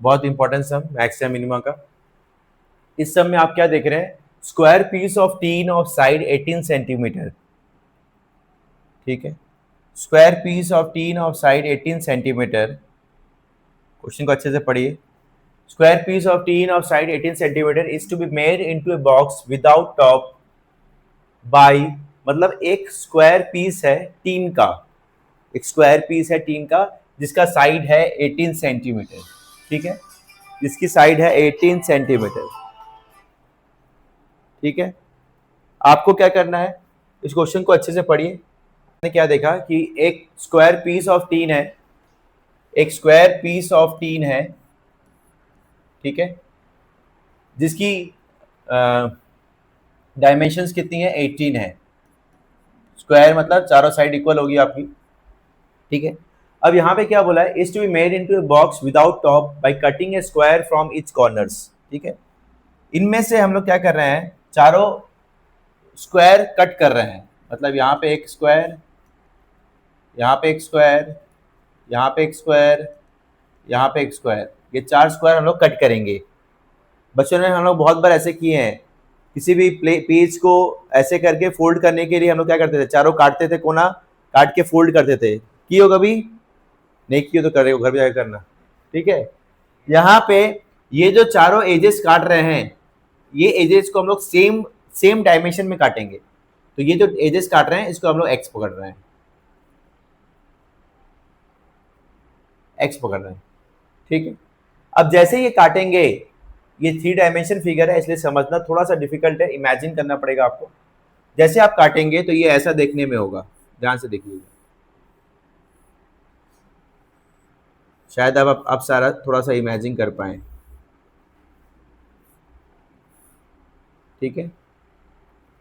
बहुत इंपॉर्टेंट सम, maximum minima का। इस सम में आप क्या देख रहे हैं, square piece of tin of side 18 centimetre, ठीक है, square piece of tin of side 18 centimetre. Question को अच्छे से पढ़िए। Square piece of tin of side 18 centimetre is to be made into a box without top by, मतलब एक square piece है tin का, एक स्क्वायर पीस है टीन का जिसका साइड है 18 सेंटीमीटर, ठीक है, जिसकी साइड है 18 सेंटीमीटर, ठीक है। आपको क्या करना है, इस क्वेश्चन को अच्छे से पढ़िए। मैंने क्या देखा कि एक स्क्वायर पीस ऑफ टीन है, एक स्क्वायर पीस ऑफ टीन है, ठीक है, जिसकी डायमेंशंस कितनी है, 18 है। स्क्वायर मतलब चारों साइड इक्वल होगी आपकी, ठीक है। अब यहाँ पे क्या बोला है, is to be made into a box without top by cutting a square from its corners, ठीक है। इनमें से हम लोग क्या कर रहे हैं, चारों स्क्वायर कट कर रहे हैं, मतलब यहाँ पे एक स्क्वायर, यहाँ पे एक स्क्वायर, यहाँ पे एक स्क्वायर, यहाँ पे एक स्क्वायर, ये 4 स्क्वायर हम लोग कट करेंगे। बच्चों ने हम लोग बहुत बार ऐसे किए हैं, किसी भी पेज को ऐसे करके फोल्ड करने के लिए हम लोग क्या करते थे, चारों काटते थे, कोना काट के फोल्ड करते थे। की हो कभी? नहीं की हो तो कर रहे हो, घर पे जाकर करना, ठीक है। यहाँ पे ये जो चारों एजेस काट रहे हैं, ये एजेस को हम लोग सेम सेम डायमेंशन में काटेंगे। तो ये जो एजेस काट रहे हैं इसको हम लोग एक्स पकड़ रहे हैं, एक्स पकड़ रहे हैं, ठीक है। अब जैसे ये काटेंगे, ये 3 डायमेंशन फिगर है इसलिए समझना थोड़ा सा डिफिकल्ट है, इमेजिन करना पड़ेगा आपको। जैसे आप काटेंगे तो ये ऐसा देखने में होगा, ध्यान से देखिएगा, शायद आप सारा थोड़ा सा इमेजिन कर पाए, ठीक है।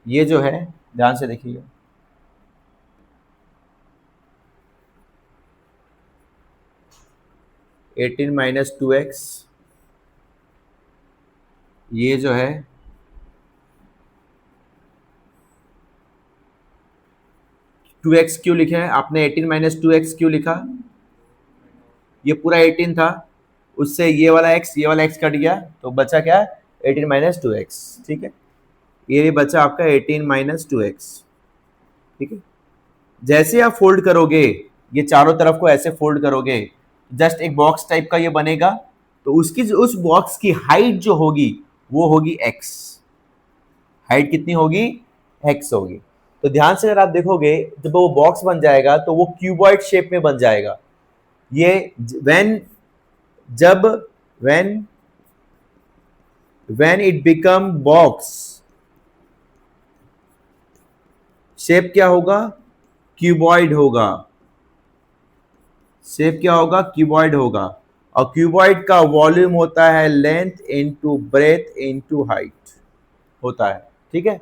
ये जो है ध्यान से देखिएगा, एटीन माइनस 2x, ये जो है 2x क्यों लिखे हैं आपने, 18 माइनस 2x क्यों लिखा, ये पूरा 18 था, उससे ये वाला x कट गया तो बचा क्या, 18 माइनस 2x, ठीक है। ये बचा आपका 18 माइनस 2x, ठीक है। जैसे आप फोल्ड करोगे, ये चारों तरफ को ऐसे फोल्ड करोगे, जस्ट एक बॉक्स टाइप का ये बनेगा, तो उसकी उस बॉक्स की हाइट जो होगी वो होगी x, हाइट कितनी होगी, x होगी। तो ध्यान से अगर आप देखोगे, जब वो बॉक्स बन जाएगा तो वो क्यूबॉइड शेप में बन जाएगा। ये व्हेन जब when when it become box, shape क्या होगा, क्यूबॉइड होगा, शेप क्या होगा, क्यूबॉइड होगा। और क्यूबॉइड का वॉल्यूम होता है length into breadth into height होता है, ठीक है।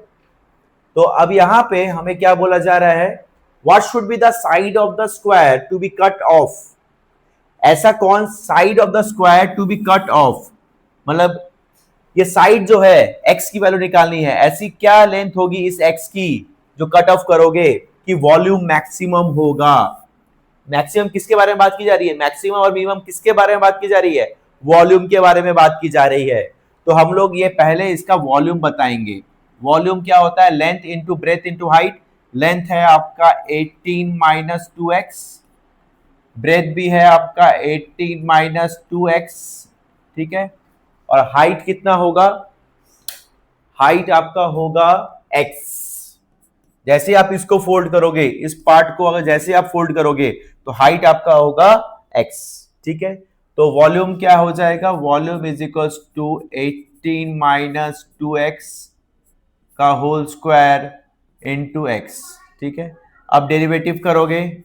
तो अब यहां पे हमें क्या बोला जा रहा है, what should be the side of the square to be cut off, ऐसा कौन side of the square to be cut off, मतलब ये साइड जो है x की वैल्यू निकालनी है, ऐसी क्या लेंथ होगी इस x की जो कट ऑफ करोगे कि वॉल्यूम मैक्सिमम होगा। मैक्सिमम किसके बारे में बात की जा रही है, मैक्सिमम और मिनिमम किसके बारे में बात की जा रही है, वॉल्यूम के बारे में बात की जा रही है। तो हम लोग ये पहले इसका वॉल्यूम बताएंगे। वॉल्यूम क्या होता है, length into breadth into height. Length है आपका 18 माइनस 2x, ब्रेथ भी है आपका 18 माइनस 2x, ठीक है। और हाइट कितना होगा, हाइट आपका होगा x। जैसे आप इसको फोल्ड करोगे, इस पार्ट को अगर जैसे आप फोल्ड करोगे तो हाइट आपका होगा x, ठीक है। तो वॉल्यूम क्या हो जाएगा, volume is equals to 18 minus 2x का होल स्क्वायर इनटू x, ठीक है। अब डेरिवेटिव करोगे,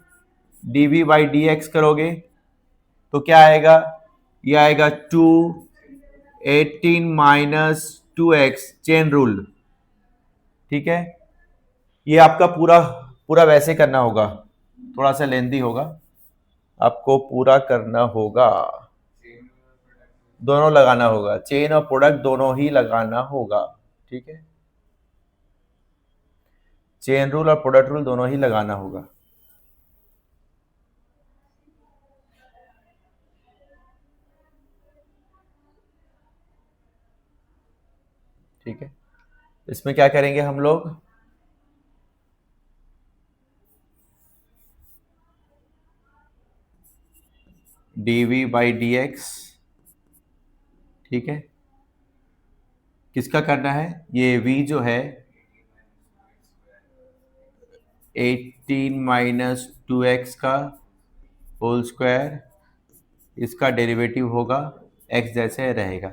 dv बाई dx करोगे तो क्या आएगा, ये आएगा 18 माइनस 2x, चेन रूल, ठीक है। ये आपका पूरा पूरा वैसे करना होगा, थोड़ा सा लेंथी होगा, आपको पूरा करना होगा, दोनों लगाना होगा, चेन और प्रोडक्ट दोनों ही लगाना होगा, ठीक है। चेन रूल और प्रोडक्ट रूल दोनों ही लगाना होगा। ठीक है, इसमें क्या करेंगे हम लोग, dv/dx, ठीक है, किसका करना है, ये v जो है 18 माइनस 2x का होल स्क्वायर, इसका डेरिवेटिव होगा x जैसे रहेगा।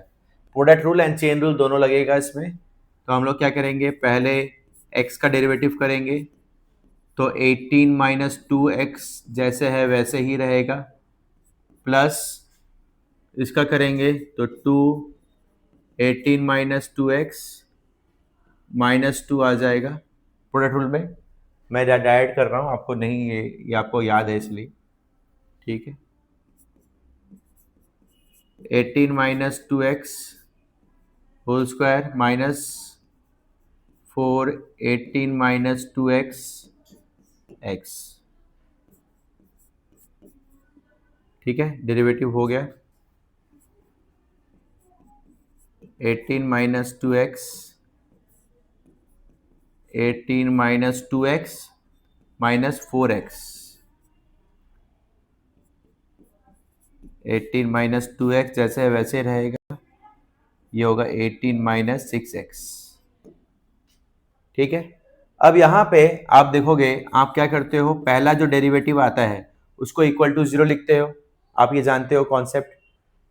Product rule and chain rule दोनों लगेगा इसमें। तो हम लोग क्या करेंगे, पहले x का डेरिवेटिव करेंगे, तो 18 माइनस 2x जैसे है वैसे ही रहेगा, प्लस इसका करेंगे तो 2, 18 माइनस 2x माइनस 2 आ जाएगा। प्रोडक्ट रूल में मैं डायरेक्ट कर रहा हूँ, आपको नहीं, ये आपको याद है इसलिए, ठीक है। 18 minus 2x whole square minus 4, 18 minus 2x x, ठीक है, डेरिवेटिव हो गया 18 minus 2x, 18 minus 2x minus 4x, 18 minus 2x जैसे वैसे रहेगा, ये होगा 18 माइनस 6x, ठीक है। अब यहाँ पे आप देखोगे, आप क्या करते हो, पहला जो डेरिवेटिव आता है उसको इक्वल टू 0 लिखते हो, आप ये जानते हो कॉन्सेप्ट।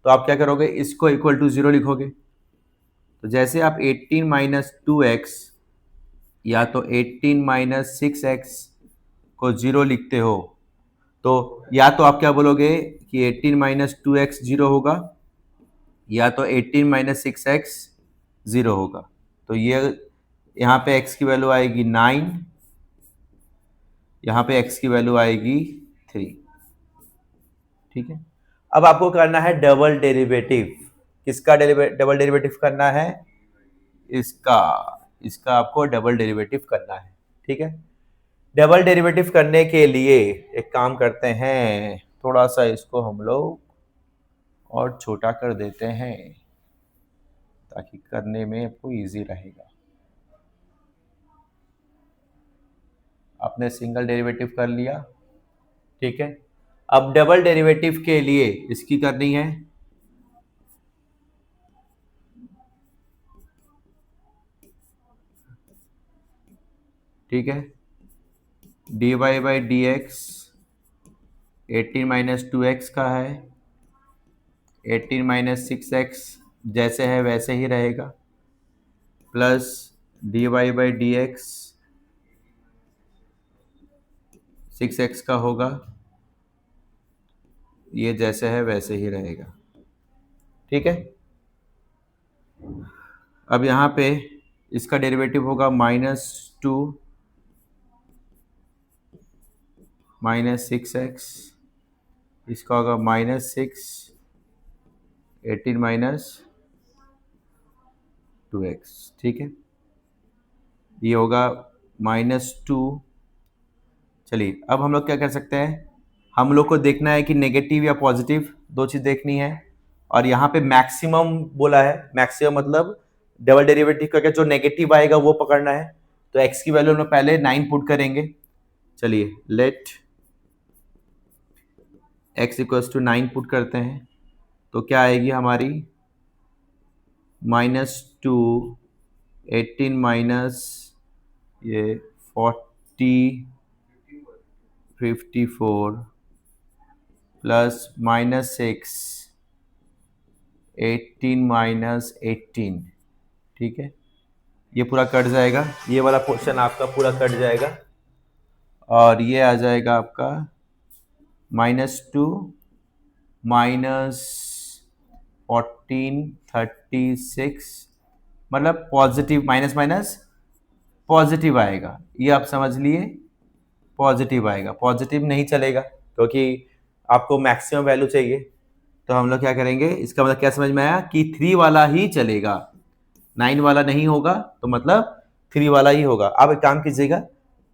तो आप क्या करोगे, इसको इक्वल टू 0 लिखोगे, तो जैसे आप 18 माइनस 2x या तो 18 माइनस 6x को 0 लिखते हो, तो या तो आप क्या बोलोगे कि 18 माइनस 2x 0 होगा, या तो 18 माइनस 6x 0 होगा। तो ये यहाँ पे x की वैल्यू आएगी 9, यहाँ पे x की वैल्यू आएगी 3, ठीक है। अब आपको करना है डबल डेरिवेटिव। किसका डबल डेरिवेटिव करना है, इसका इसका आपको डबल डेरिवेटिव करना है, ठीक है। डबल डेरिवेटिव करने के लिए एक काम करते हैं, थोड़ा सा इसको हम लोग और छोटा कर देते हैं ताकि करने में आपको इजी रहेगा। आपने सिंगल डेरिवेटिव कर लिया, ठीक है। अब डबल डेरिवेटिव के लिए इसकी करनी है, ठीक है, dy/dx 18 माइनस 2x का है, 18 माइनस 6x जैसे है वैसे ही रहेगा, प्लस dy/dx 6x का होगा, ये जैसे है वैसे ही रहेगा, ठीक है। अब यहाँ पे इसका डेरिवेटिव होगा -2 माइनस 6x, इसका होगा -6 18 माइनस 2x, ठीक है, ये होगा -2। चलिए अब हम लोग क्या कर सकते हैं, हम लोग को देखना है कि नेगेटिव या पॉजिटिव, दो चीज़ देखनी है। और यहाँ पे मैक्सिमम बोला है, मैक्सिमम मतलब डबल डेरिवेटिव करके जो नेगेटिव आएगा वो पकड़ना है। तो x की वैल्यू हम लोग पहले 9 पुट करेंगे। चलिए let x equals to 9 put करते हैं, तो क्या आएगी हमारी -2 18 माइनस ये 40 54 प्लस -6 18 माइनस 18, ठीक है, ये पूरा कट जाएगा, ये वाला पोर्शन आपका पूरा कट जाएगा, और ये आ जाएगा आपका -2 माइनस 14 36, मतलब पॉजिटिव माइनस माइनस पॉजिटिव आएगा, ये आप समझ लिए, पॉजिटिव आएगा, पॉजिटिव नहीं चलेगा क्योंकि आपको मैक्सिमम वैल्यू चाहिए। तो हम लोग क्या करेंगे, इसका मतलब क्या समझ में आया कि 3 वाला ही चलेगा, 9 वाला नहीं होगा, तो मतलब 3 वाला ही होगा। आप एक काम कीजिएगा,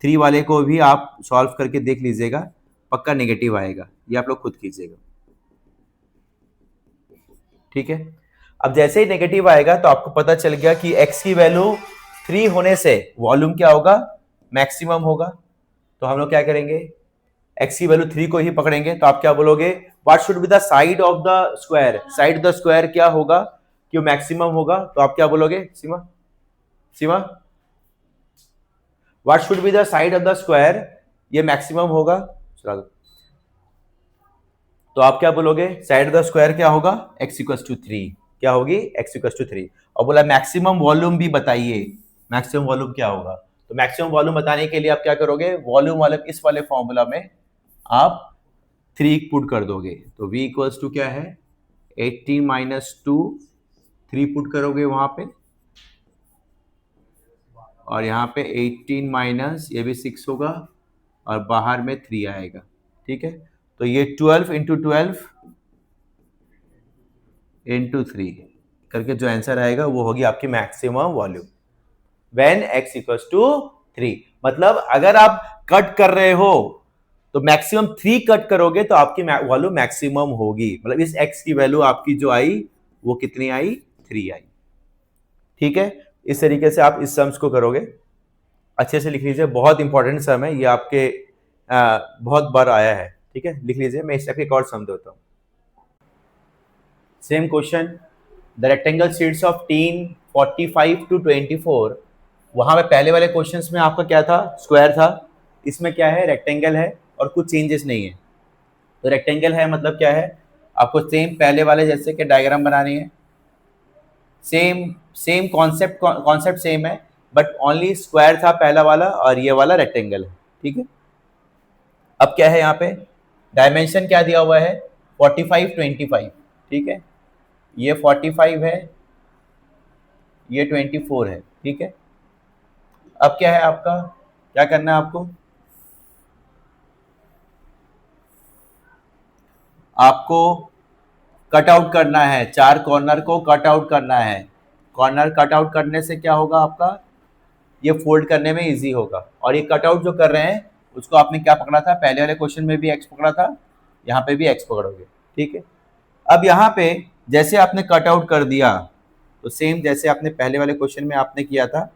3 वाले को भी आप सॉल्व करके देख लीजिएगा, पक्का नेगेटिव आएगा, ये आप लोग खुद कीजिएगा, ठीक है। अब जैसे ही नेगेटिव आएगा तो आपको पता चल गया कि x की वैल्यू 3 होने से वॉल्यूम क्या होगा, मैक्सिमम होगा। तो हम लोग क्या करेंगे, x की वैल्यू 3 को ही पकड़ेंगे। तो आप क्या बोलोगे, what should be the side of the square, side of the square क्या होगा कि मैक्सिमम होगा। तो आप क्या बोलोगे Seema, Seema what should be the side of the square, ये मैक्सिमम होगा। चला दो। तो आप क्या बोलोगे, साइड ऑफ द स्क्वायर क्या होगा, x इक्वल टू 3, क्या होगी x इक्वल टू 3। और बोला मैक्सिमम वॉल्यूम भी बताइए, मैक्सिमम वॉल्यूम क्या होगा। तो मैक्सिमम वॉल्यूम बताने के लिए आप क्या करोगे, वॉल्यूम वाले इस वाले फॉर्मूला में आप 3 पुट कर दोगे। तो v इक्वल्स टू क्या है 80 माइनस 2, 3 पुट करोगे वहां पे, और यहाँ पे 18 माइनस ये भी 6 होगा, और बाहर में 3 आएगा। ठीक है, तो ये 12 इंटू 12 इंटू 3 करके जो आंसर आएगा वो होगी आपकी maximum volume when x equals to 3। मतलब अगर आप कट कर रहे हो तो मैक्सिमम 3 कट करोगे तो आपकी वॉल्यूम मैक्सिमम होगी। मतलब इस x की वैल्यू आपकी जो आई वो कितनी आई, 3 आई। ठीक है, इस तरीके से आप इस सम्स को करोगे। अच्छे से लिख लीजिए, बहुत इंपॉर्टेंट सम है ये, आपके बहुत बार आया है। ठीक है, लिख लीजिए, मैं इस टाइप एक और सम देता हूँ। Same question, the rectangle sheets of tin 45 to 24। वहां पे पहले वाले क्वेश्चंस में आपका क्या था, स्क्वायर था। इसमें क्या है, रेक्टेंगल है और कुछ चेंजेस नहीं है। तो रेक्टेंगल है मतलब क्या है, आपको सेम पहले वाले जैसे कि डायग्राम बनानी है। सेम सेम कॉन्सेप्ट सेम है, बट ओनली स्क्वायर था पहला वाला और ये वाला रेक्टेंगल है। ठीक है, अब क्या है यहाँ पे, डायमेंशन क्या दिया हुआ है 45 25। ठीक है, ये 45 है, ये 24 है। ठीक है, अब क्या है आपका, क्या करना है आपको कट आउट करना है, 4 कॉर्नर को कट आउट करना है। कॉर्नर कट आउट करने से क्या होगा आपका, ये फोल्ड करने में इजी होगा। और ये कट आउट जो कर रहे हैं उसको आपने क्या पकड़ा था, पहले वाले क्वेश्चन में भी x पकड़ा था, यहाँ पे भी x पकड़ोगे। ठीक है, अब यहाँ पे जैसे आपने कट आउट कर दिया तो सेम जैसे आपने पहले वाले क्वेश्चन में आपने किया था,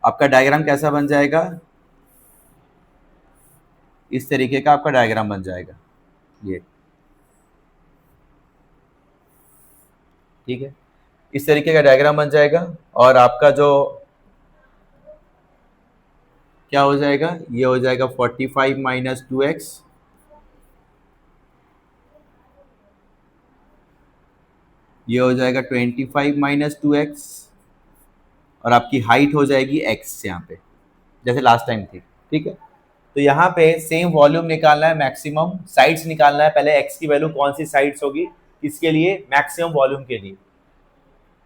आपका डायग्राम कैसा बन जाएगा, इस तरीके का आपका डायग्राम बन जाएगा ये। ठीक है, इस तरीके का डायग्राम बन जाएगा। और आपका जो क्या हो जाएगा, ये हो जाएगा 45 माइनस 2x, ये हो जाएगा 25 माइनस 2x, और आपकी हाइट हो जाएगी x यहाँ पे जैसे लास्ट टाइम थी। ठीक है, तो यहाँ पे सेम वॉल्यूम निकालना है, मैक्सिमम साइड्स निकालना है। पहले x की वैल्यू कौन सी साइड्स होगी, इसके लिए मैक्सिमम वॉल्यूम के लिए।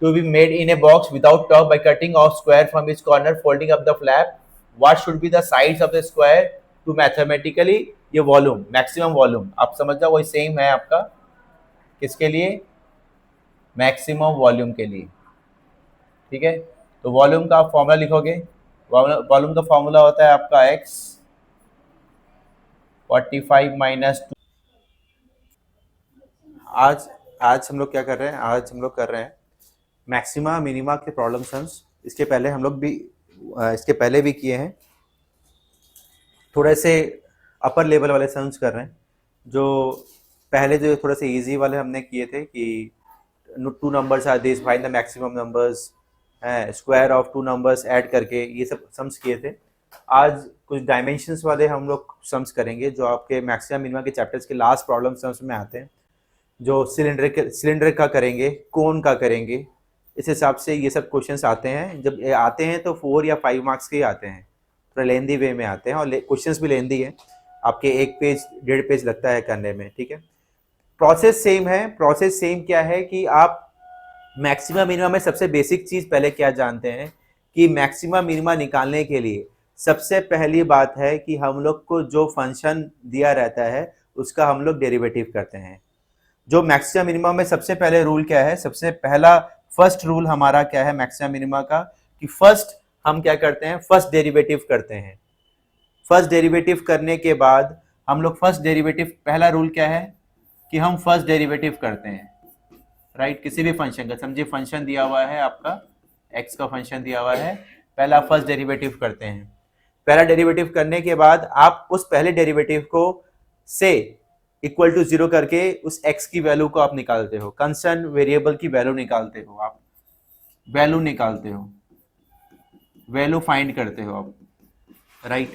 To be made in a box without top by cutting of square from its corner, folding up the flap, what should be the sides of the square to mathematically, ये volume maximum volume आप समझ जाओ, वही same है आपका किसके लिए, maximum volume के लिए। ठीक है, तो वॉल्यूम का आप फॉर्मूला लिखोगे, वॉल्यूम का फॉर्मूला होता है आपका x 45 माइनस 2। आज आज हम लोग क्या कर रहे हैं, आज हम लोग कर रहे हैं मैक्सिमा मिनिमा के प्रॉब्लम सम्स। इसके पहले हम लोग भी इसके पहले भी किए हैं, थोड़े से अपर लेवल वाले सम्स कर रहे हैं। जो पहले जो थोड़े से इजी वाले हमने किए थे कि 2 numbers are this, find the maximum numbers, square of 2 numbers add करके, ये सब सम्स किए थे। आज कुछ डायमेंशंस वाले हम लोग सम्स करेंगे जो आपके मैक्सिमम मिनिमा के चैप्टर्स के लास्ट प्रॉब्लम सम्स में आते हैं। जो सिलेंडर का करेंगे, कोन का करेंगे, इस हिसाब से ये सब क्वेश्चंस आते हैं। जब आते हैं तो 4 या 5 मार्क्स के ही आते हैं, थोड़ा लेंदी वे में आते हैं, और क्वेश्चंस भी लेंदी है, आपके 1 पेज 1.5 पेज लगता है करने में। ठीक है, प्रोसेस सेम है। प्रोसेस सेम क्या है कि आप मैक्सिमम मिनिमा में सबसे बेसिक चीज़ पहले क्या जानते हैं कि मैक्सिमम मिनिमा निकालने के लिए सबसे पहली बात है कि हम लोग को जो फंक्शन दिया रहता है उसका हम लोग डेरिवेटिव करते हैं। जो मैक्सिमम मिनिमा में सबसे पहले रूल क्या है, सबसे पहला फर्स्ट रूल हमारा क्या है मैक्सिमम मिनिमा का, कि फर्स्ट हम क्या करते हैं, फर्स्ट डेरिवेटिव करते हैं। फर्स्ट डेरिवेटिव करने के बाद हम लोग फर्स्ट डेरिवेटिव, पहला रूल क्या है कि हम फर्स्ट डेरिवेटिव करते हैं। राइट, किसी भी फंक्शन का, समझिए फंक्शन दिया हुआ है आपका, एक्स का फंक्शन दिया हुआ है, पहला फर्स्ट डेरिवेटिव करते हैं। पहला डेरिवेटिव करने के बाद आप उस पहले डेरिवेटिव को से इक्वल टू 0 करके उस x की वैल्यू को आप निकालते हो, कंस्टेंट वेरिएबल की वैल्यू निकालते हो, आप वैल्यू निकालते हो, वैल्यू फाइंड करते हो आप, राइट।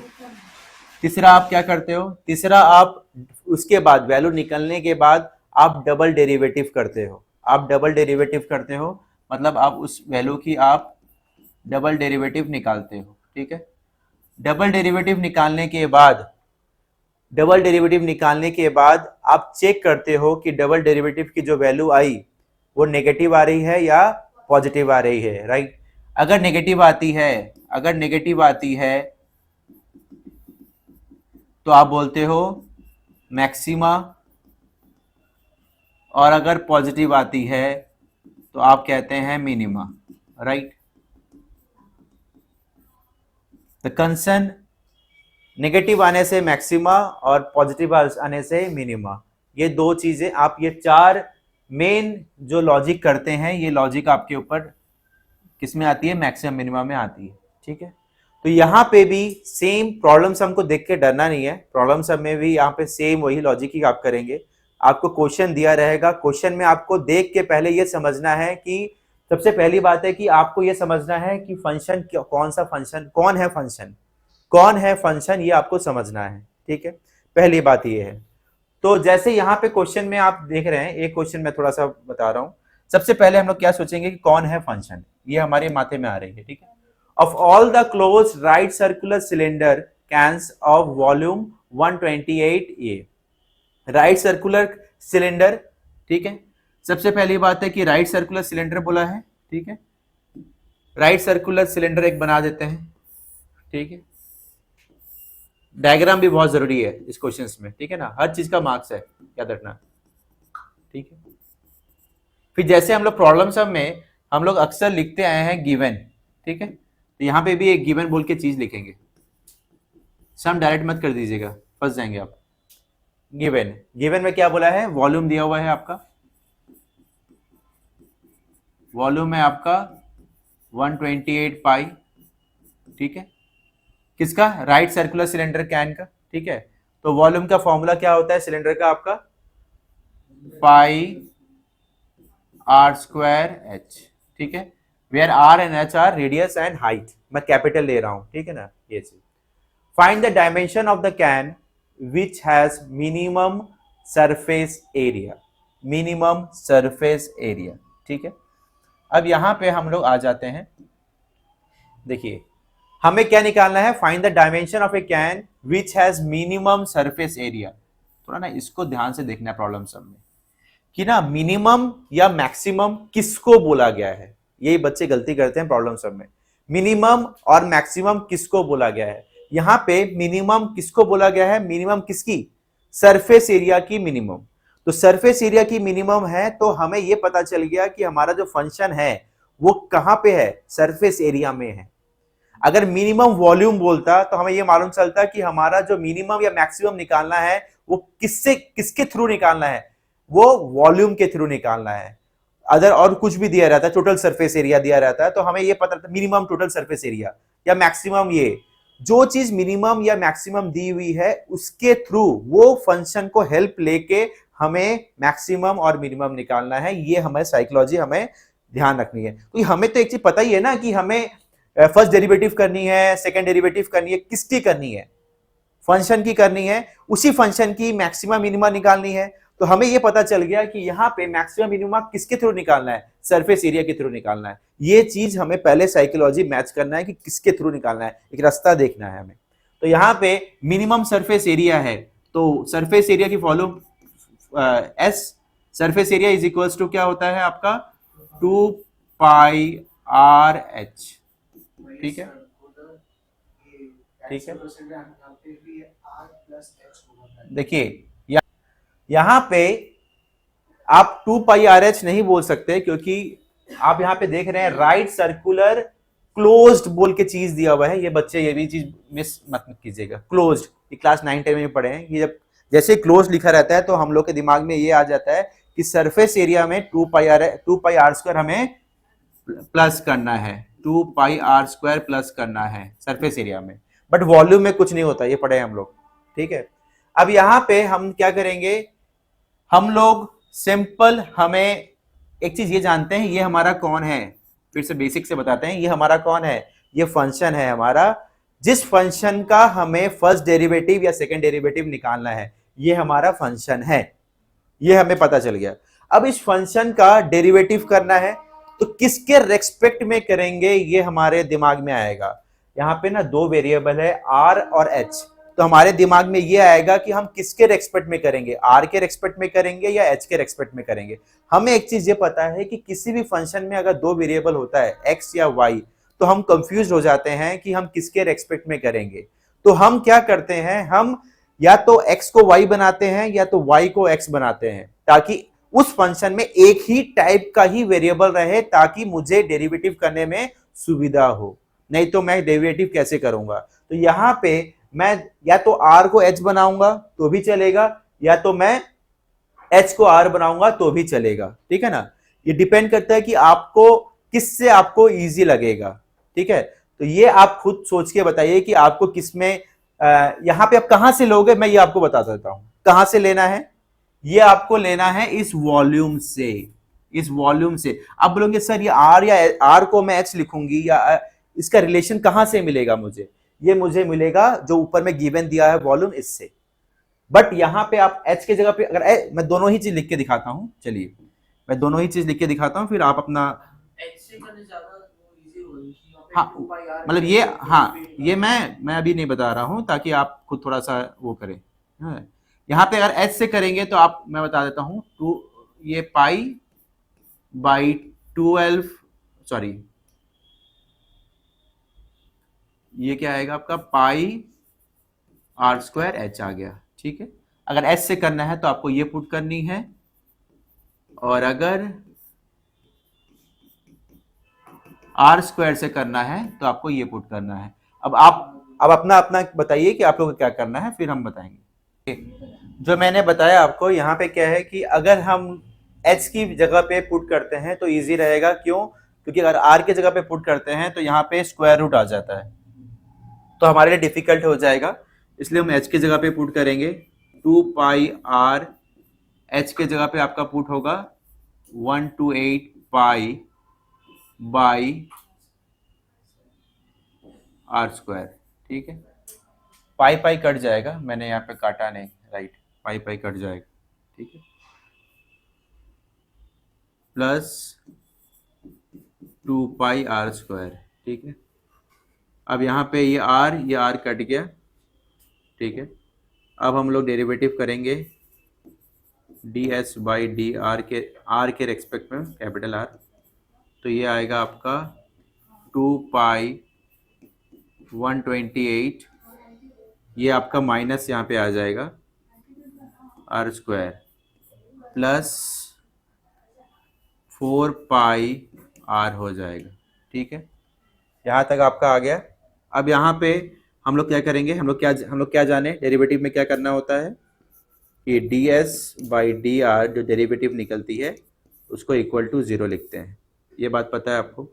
तीसरा आप क्या करते हो, तीसरा आप उसके बाद वैल्यू निकलने के बाद आप डबल डेरिवेटिव करते हो, आप डबल डेरिवेटिव करते हो, मतलब आप उस वैल्यू की आप डबल डेरिवेटिव निकालते हो, ठीक है। डबल डेरिवेटिव निकालने के बाद, डबल डेरिवेटिव निकालने के बाद आप चेक करते हो कि डबल डेरिवेटिव की जो वैल्यू आई वो नेगेटिव आ रही है या पॉजिटिव आ रही है, राइट। अगर नेगेटिव आती है, अगर नेगेटिव आती है तो आप बोलते हो मैक्सिमा, और अगर पॉजिटिव आती है तो आप कहते हैं minima, right. The concern negative आने से मैक्सिमा और पॉजिटिव आने से मिनिमा, ये दो चीजें आप, ये चार मेन जो लॉजिक करते हैं, ये लॉजिक आपके ऊपर किस में आती है, मैक्सिमम मिनिमम में आती है, ठीक है। तो यहाँ पे भी सेम प्रॉब्लम सम को देख के डरना नहीं है, प्रॉब्लम सम में भी यहाँ पे सेम वही लॉजिक ही आप करेंगे। आपको क्वेश्चन दिया रहेगा, क्वेश्चन में आपको देख के पहले ये समझना है कि, सबसे पहली बात है कि आपको ये समझना है कि फंक्शन कौन सा फंक्शन, कौन है फंक्शन, कौन है फंक्शन, ये आपको समझना है, ठीक है। पहली बात ये है। तो जैसे यहाँ पे क्वेश्चन में आप देख रहे हैं, एक क्वेश्चन में थोड़ा सा बता रहा हूं। सबसे पहले हम लोग क्या सोचेंगे कि कौन है फंक्शन, ये हमारे माथे में आ रही है, ठीक है। Of all the close right circular cylinder cans of volume 128A, right circular cylinder, ठीक है। सबसे पहली बात है कि राइट सर्कुलर सिलेंडर बोला है, ठीक है। राइट सर्कुलर सिलेंडर एक बना देते हैं, ठीक है। डायग्राम भी बहुत जरूरी है इस क्वेश्चंस में, ठीक है ना, हर चीज का मार्क्स है, याद रखना, ठीक है। फिर जैसे हम लोग प्रॉब्लम सब में हम लोग अक्सर लिखते आए हैं गिवन, ठीक है। तो यहाँ पे भी एक गिवन बोल के चीज लिखेंगे, सम डायरेक्ट मत कर दीजिएगा, फंस जाएंगे आप। गिवन, गिवन में क्या बोला है, वॉल्यूम दिया हुआ है आपका, वॉल्यूम है आपका 128 पाई, ठीक है, किसका, राइट सर्कुलर सिलेंडर कैन का, ठीक है। तो वॉल्यूम का फॉर्मूला क्या होता है सिलेंडर का आपका, पाई आर स्क्वायर एच, ठीक है, where R and H are radius and height, मैं कैपिटल ले रहा हूं, ठीक है ना, ये चीज। Find the dimension of the can which has minimum surface area, minimum surface area, ठीक है। अब यहां पे हम लोग आ जाते हैं, देखिए हमें क्या निकालना है, find the dimension of A can which has minimum surface area. थोड़ा ना इसको ध्यान से देखना है प्रॉब्लम सब में कि ना मिनिमम या मैक्सिमम किसको बोला गया है, यही बच्चे गलती करते हैं प्रॉब्लम सब में, मिनिमम और मैक्सिमम किसको बोला गया है। यहां पे मिनिमम किसको बोला गया है, मिनिमम किसकी, सरफेस एरिया की मिनिमम। तो सरफेस एरिया की मिनिमम है, तो हमें यह पता चल गया कि हमारा जो फंक्शन है वो कहां पे है, सरफेस एरिया में है। अगर मिनिमम वॉल्यूम बोलता तो हमें यह मालूम चलता कि हमारा जो मिनिमम या मैक्सिमम निकालना है वो किससे, किसके थ्रू निकालना है, वो वॉल्यूम के थ्रू निकालना है। अदर और कुछ भी दिया रहता है, टोटल सरफेस एरिया दिया रहता है, तो हमें यह पता रहता मिनिमम टोटल सरफेस एरिया या मैक्सिमम, ये जो चीज मिनिमम या मैक्सिमम दी हुई है उसके थ्रू वो फंक्शन को हेल्प लेके हमें मैक्सिमम और मिनिमम निकालना है। ये हमें साइकोलॉजी हमें ध्यान रखनी है। तो हमें तो एक चीज पता ही है ना कि हमें फर्स्ट डेरिवेटिव करनी है, सेकंड डेरिवेटिव करनी है, किसकी करनी है, फंक्शन की करनी है, उसी फंक्शन की मैक्सिमम मिनिमा निकालनी है। तो हमें यह पता चल गया कि यहाँ पे मैक्सिमम मिनिमा किसके थ्रू निकालना है, सरफेस एरिया के थ्रू निकालना है। ये चीज हमें पहले साइकोलॉजी मैच करना है कि किसके थ्रू निकालना है, एक रास्ता देखना है हमें। तो यहाँ पे मिनिमम सरफेस एरिया है, तो सरफेस एरिया की volume S, surface area is equals to क्या होता है आपका 2 पाई आर एच, ठीक है, ठीक है। देखिए यहां पे आप 2 पाई आर एच नहीं बोल सकते, क्योंकि आप यहां पे देख रहे हैं राइट सर्कुलर क्लोज्ड बोल के चीज दिया हुआ है। ये बच्चे ये भी चीज मिस मत कीजिएगा, क्लोज्ड, ये क्लास 9 10 में पढ़े हैं। ये जब जैसे क्लोज लिखा रहता है तो हम लोग के दिमाग में ये आ जाता है कि कि सरफेस एरिया में 2 पाई हमें प्लस करना है, 2 पाई प्लस करना है सरफेस एरिया में, बट वॉल्यूम में कुछ नहीं होता, ये पढ़े हम लोग, ठीक है। अब यहां पे हम क्या करेंगे, हम लोग सिंपल, हमें एक चीज ये जानते हैं, ये हमारा कौन है, फिर से बेसिक से बताते हैं, ये हमारा कौन है, ये फंक्शन है हमारा, जिस फंक्शन का हमें फर्स्ट डेरिवेटिव या सेकंड डेरिवेटिव निकालना है, ये हमारा फंक्शन है, ये हमें पता चल गया। अब इस फंक्शन का डेरिवेटिव करना है तो किसके रेस्पेक्ट में करेंगे, ये हमारे दिमाग में आएगा। यहां पे ना दो वेरिएबल है आर और एच, तो हमारे दिमाग में ये आएगा कि हम किसके रेस्पेक्ट में करेंगे, आर के रेस्पेक्ट में करेंगे या एच के रेस्पेक्ट में करेंगे। हमें एक चीज ये पता है कि किसी भी फंक्शन में अगर दो वेरिएबल होता है एक्स या वाई, तो हम कंफ्यूज हो जाते हैं कि हम किसके रेस्पेक्ट में करेंगे। तो हम क्या करते हैं, हम या तो x को y बनाते हैं या तो y को x बनाते हैं, ताकि उस फंक्शन में एक ही टाइप का ही वेरिएबल रहे, ताकि मुझे डेरिवेटिव करने में सुविधा हो, नहीं तो मैं डेरिवेटिव कैसे करूंगा। तो यहां पे मैं या तो r को h बनाऊंगा तो भी चलेगा, या तो मैं h को r बनाऊंगा तो भी चलेगा, ठीक है ना। ये डिपेंड करता है कि आपको किससे आपको इजी लगेगा, ठीक है। तो ये आप खुद सोच के बताइए कि आपको किसमें, यहां पे आप कहां से लोगे, मैं ये आपको बता देता हूं कहां से लेना है। ये आपको लेना है इस वॉल्यूम से, इस वॉल्यूम से। आप बोलोगे सर ये आर या आर को मैं एच लिखूंगी, या इसका रिलेशन कहां से मिलेगा मुझे, ये मुझे मिलेगा जो ऊपर में गिवन दिया है वॉल्यूम, इससे। बट यहां पे आप एच की जगह पे अगर मैं दोनों ही चीज लिख के दिखाता हूं, चलिए मैं दोनों ही चीज लिख के दिखाता हूं, फिर आप अपना हाँ मतलब ये, हाँ ये मैं अभी नहीं बता रहा हूं ताकि आप खुद थोड़ा सा वो करें। यहां पे अगर एच से करेंगे तो आप, मैं बता देता हूं, ये पाई बाई 12, सॉरी ये क्या आएगा आपका, पाई आर स्क्वायर एच आ गया, ठीक है। अगर एच से करना है तो आपको ये पुट करनी है, और अगर आर स्क्वायर से करना है तो आपको ये पुट करना है। अब अपना अपना बताइए कि आप लोग को क्या करना है, फिर हम बताएंगे। जो मैंने बताया आपको यहाँ पे क्या है कि अगर हम h की जगह पे पुट करते हैं तो इजी रहेगा, क्यों, क्योंकि अगर r की जगह पे पुट करते हैं तो यहाँ पे स्क्वायर रूट आ जाता है, तो हमारे लिए डिफिकल्ट हो जाएगा, इसलिए हम h की जगह पे पुट करेंगे 2 पाई r, h के जगह पे आपका पुट होगा 128 पाई बाई आर स्क्वायर, ठीक है। पाई पाई कट जाएगा, मैंने यहाँ पे काटा नहीं, राइट, पाई पाई कट जाएगा, ठीक है, प्लस 2 पाई आर स्क्वायर, ठीक है। अब यहाँ पे ये आर कट गया, ठीक है। अब हम लोग डेरिवेटिव करेंगे D S by D are के रेस्पेक्ट में, कैपिटल आर, तो ये आएगा आपका 2 पाई 128, ये आपका माइनस यहाँ पे आ जाएगा R square, plus 4 pi R हो जाएगा, ठीक है। यहाँ तक आपका आ गया। अब यहाँ पे हम लोग क्या करेंगे, हम लोग क्या जाने, डेरिवेटिव में क्या करना होता है कि D S by D R जो डेरिवेटिव निकलती है उसको इक्वल टू 0 लिखते हैं, ये बात पता है आपको।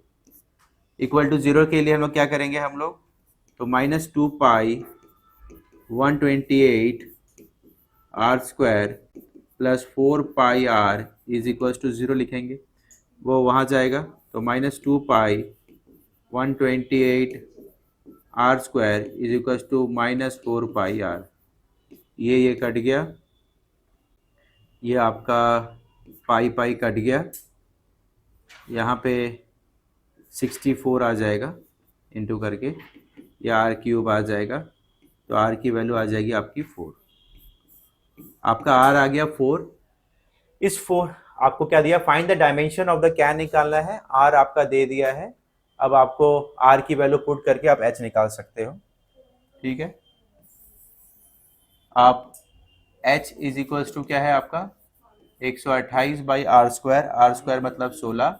इक्वल टू 0 के लिए हम लोग क्या करेंगे, हम लोग तो minus 2 pi 128 R square plus 4 pi R is equal to 0 लिखेंगे, वो वहाँ जाएगा, तो minus 2 pi 128 R square is equal to minus 4 pi R, ये कट गया, ये आपका पाई पाई कट गया, यहाँ पे 64 आ जाएगा इंटू करके, या आर क्यूब आ जाएगा, तो आर की वैल्यू आ जाएगी आपकी 4, आपका आर आ गया 4। इस 4 आपको क्या दिया, find the dimension of the can निकालना है, आर आपका दे दिया है। अब आपको आर की वैल्यू पुट करके आप एच निकाल सकते हो, ठीक है। आप एच इज इक्वल टू क्या है आपका 128 बाई आर स्क्वायर मतलब 16,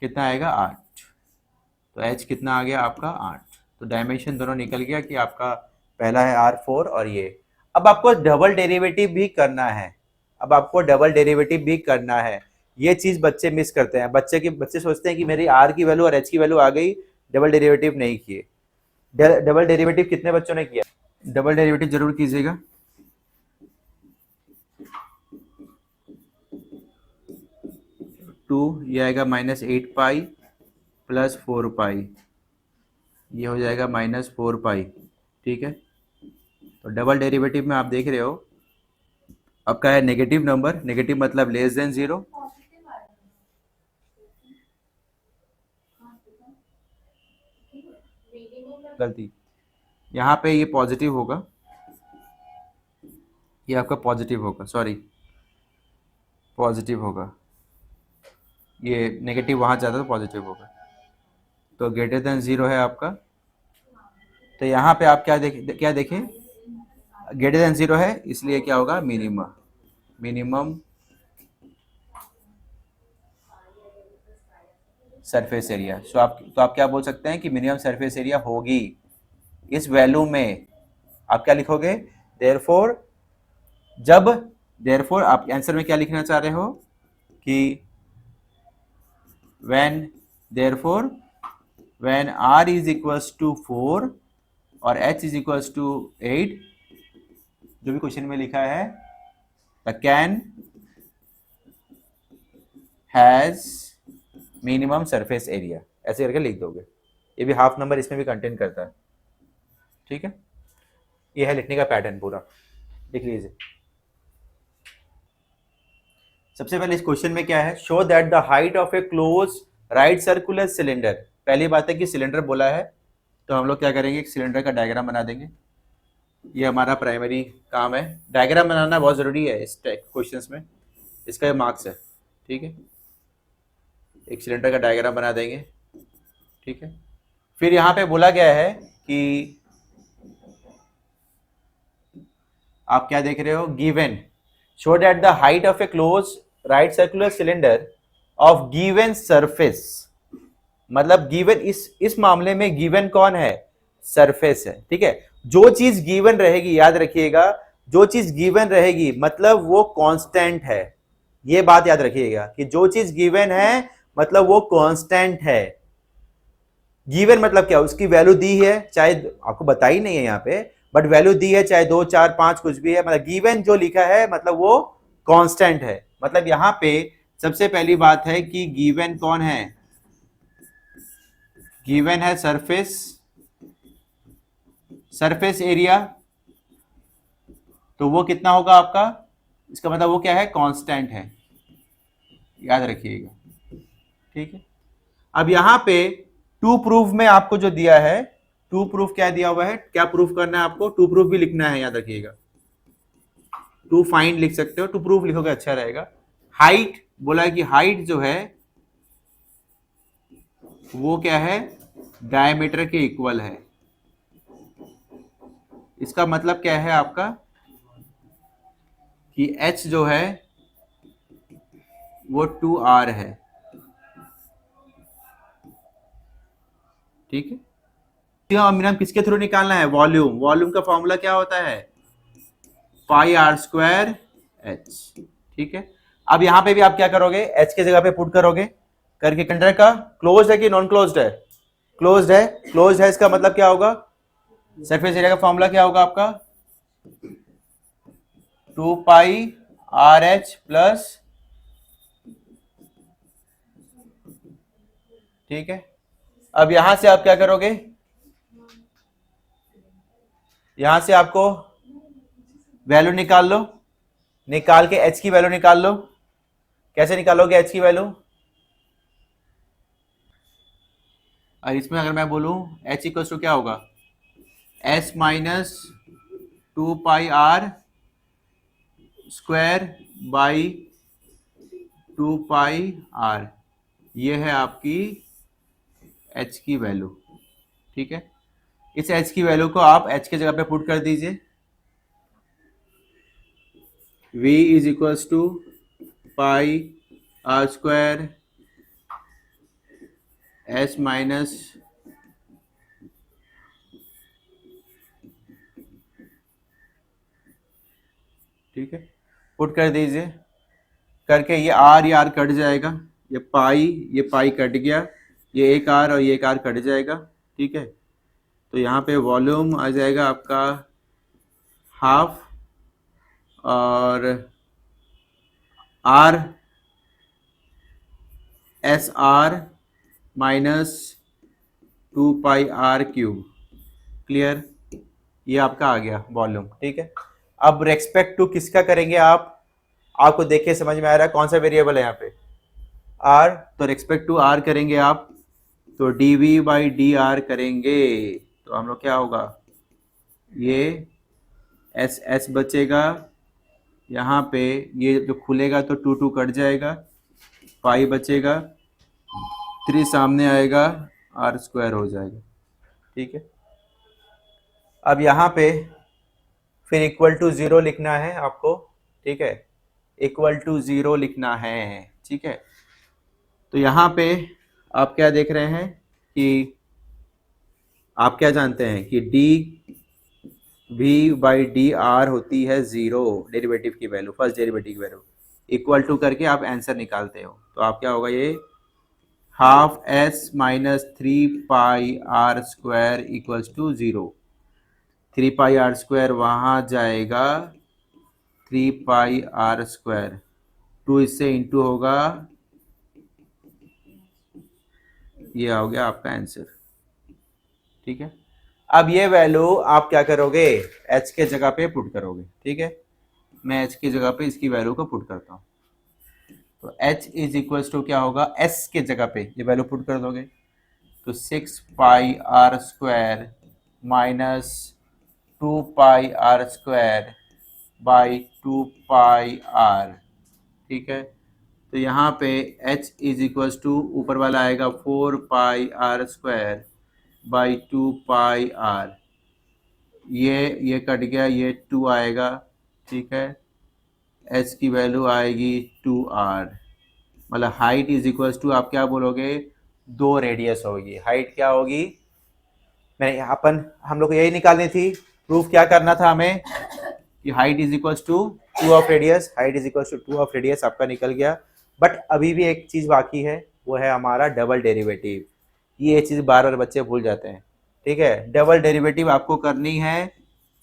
कितना आएगा 8, तो एच कितना आ गया आपका 8। तो डायमेंशन दोनों निकल गया कि आपका पहला है R4 और ये अब आपको डबल डेरिवेटिव भी करना है, अब आपको डबल डेरिवेटिव भी करना है। ये चीज बच्चे मिस करते हैं, बच्चे सोचते हैं कि मेरी आर की वैल्यू और एच की वैल्यू आ गई, डबल डेरिवेटिव नहीं किए। डबल डेरिवेटिव कितने बच्चों ने किया? डबल डेरिवेटिव जरूर कीजिएगा। 2 ये आएगा -8 पाई प्लस 4 पाई, ये हो जाएगा -4 पाई। ठीक है, तो डबल डेरिवेटिव में आप देख रहे हो आपका है नेगेटिव नंबर, नेगेटिव मतलब लेस देन 0। गलती, यहाँ पे ये पॉजिटिव होगा, ये आपका पॉजिटिव होगा, सॉरी पॉजिटिव होगा, ये नेगेटिव वहाँ जाता तो पॉजिटिव होगा, तो ग्रेटर देन 0 है आपका। तो यहाँ पे आप क्या देखें, ग्रेटर देन 0 है, इसलिए क्या होगा, मिनिमम, मिनिमम सरफेस एरिया। तो आप क्या बोल सकते हैं कि मिनिमम सरफेस एरिया होगी इस वैल्यू में। आप क्या लिखोगे, देयरफॉर, जब, देयरफॉर आप आंसर में क्या लिखना चाह रहे हो कि when, therefore when r is equals to 4 और h इज इक्वल्स टू 8, जो भी क्वेश्चन में लिखा है, the can has minimum surface area, ऐसे करके लिख दोगे। ये भी हाफ नंबर इसमें भी कंटेन करता है। ठीक है, ये है लिखने का पैटर्न पूरा, लिख लीजिए। सबसे पहले इस क्वेश्चन में क्या है, show that the height of A close right circular cylinder. पहली बात है कि सिलेंडर बोला है, तो हम लोग क्या करेंगे, एक सिलेंडर का डायग्राम बना देंगे। ये हमारा प्राइमरी काम है, डायग्राम बनाना बहुत जरूरी है इस क्वेश्चंस में, इसका मार्क्स है। ठीक है, एक सिलेंडर का डायग्राम बना देंगे। ठीक है, फिर यहाँ पे बोला गया है कि आप क्या देख रहे हो, given, show that the height of A close right circular cylinder of given surface, मतलब गिवन, इस मामले में गिवन कौन है, सरफेस है। ठीक है, जो चीज गिवन रहेगी, याद रखिएगा, जो चीज गिवन रहेगी मतलब वो कांस्टेंट है। ये बात याद रखिएगा कि जो चीज गिवन है मतलब वो कांस्टेंट है। गिवन मतलब क्या, उसकी वैल्यू दी है, चाहे आपको बताई नहीं है यहाँ पे, बट वैल्यू दी है, चाहे 2 4 5 कुछ भी है, मतलब गिवन जो लिखा है मतलब वो कांस्टेंट है। मतलब यहाँ पे सबसे पहली बात है कि गिवन कौन है, गिवन है सरफेस, सरफेस एरिया, तो वो कितना होगा आपका, इसका मतलब वो क्या है, कांस्टेंट है, याद रखिएगा। ठीक है, अब यहाँ पे टू प्रूफ में आपको जो दिया है, टू प्रूफ क्या दिया हुआ है, क्या प्रूफ करना है आपको, टू प्रूफ भी लिखना है, याद रखिएगा। टू फाइंड लिख सकते हो, टू प्रूफ लिखोगे अच्छा रहेगा। हाइट बोला है कि हाइट जो है वो क्या है, डायमीटर के इक्वल है। इसका मतलब क्या है आपका कि h जो है वो 2r है। ठीक है, मिनिमम किसके थ्रू निकालना है, वॉल्यूम, वॉल्यूम का फॉर्मूला क्या होता है, पाई आर स्क्वायर एच। ठीक है, अब यहां पे भी आप क्या करोगे, एच के जगह पे पुट करोगे, करके कंडक्टर का क्लोज्ड है कि नॉन क्लोज्ड है, क्लोज्ड है, क्लोज्ड है, इसका मतलब क्या होगा, सरफेस एरिया का फॉर्मूला क्या होगा आपका, 2 पाई आर एच प्लस, ठीक है, अब यहां से आप क्या करोगे, यहां से आपको वैल्यू निकाल लो, निकाल के एच की वैल्यू निकाल लो। कैसे निकालोगे एच की वैल्यू, और इसमें अगर मैं बोलूं एच इक्वल टू क्या होगा, S minus 2 pi R square by 2 pi R, ये है आपकी एच की वैल्यू। ठीक है, इस एच की वैल्यू को आप एच के जगह पे पुट कर दीजिए, v is equals to pi R square S minus ठीक है, पुट कर दीजिए। करके ये आर कट जाएगा, ये पाई कट गया, ये एक आर और ये एक आर कट जाएगा। ठीक है, तो यहाँ पे वॉल्यूम आ जाएगा आपका हाफ, और R S R minus 2πr³। Clear, ये आपका आ गया वॉल्यूम। ठीक है, अब रेस्पेक्ट टू किसका करेंगे आप, आपको देख के समझ में आ रहा है कौन सा वेरिएबल है यहाँ पे, आर, तो रेस्पेक्ट टू आर करेंगे आप, तो dv/dr करेंगे, तो हम लोग क्या होगा, ये एस बचेगा, यहाँ पे ये जो खुलेगा तो 2 कट जाएगा, पाई बचेगा, 3 सामने आएगा, r² हो जाएगा। ठीक है, अब यहाँ पे फिर इक्वल टू 0 लिखना है आपको। ठीक है, इक्वल टू 0 लिखना है। ठीक है, तो यहाँ पे आप क्या देख रहे हैं कि आप क्या जानते हैं कि dv/dr होती है 0, डेरिवेटिव की वैल्यू, फर्स्ट डेरिवेटिव की वैल्यू, इक्वल टू करके आप आंसर निकालते हो, तो आप क्या होगा, ये half s minus 3πr² equals to 0। 3πr² वहाँ जाएगा, 3πr², 2 इससे इंटू होगा, ये हो गया आपका आंसर। ठीक है, अब ये वैल्यू आप क्या करोगे, h के जगह पे पुट करोगे। ठीक है, मैं h की जगह पे इसकी वैल्यू को पुट करता हूँ, तो h इज इक्वल्स टू क्या होगा, s के जगह पे ये वैल्यू पुट कर दोगे, तो 6πr² minus 2πr² by 2πr। ठीक है, तो यहाँ पे h इज इक्वल्स टू ऊपर वाला आएगा 4πr² बाई 2πr, ये कट गया, ये 2 आएगा। ठीक है, h की वैल्यू आएगी 2r, मतलब हाइट इज इक्वल्स टू आप क्या बोलोगे, 2 रेडियस होगी। हाइट क्या होगी, मैं हम लोग को यही निकालनी थी, प्रूफ क्या करना था हमें कि height is equals to 2 of radius, height is equals to 2 of radius आपका निकल गया। बट अभी भी एक चीज़ बाकी है, वो है हमारा डबल डेरिवेटिव। ये चीज़ बार बार बच्चे भूल जाते हैं। ठीक है, डबल डेरिवेटिव आपको करनी है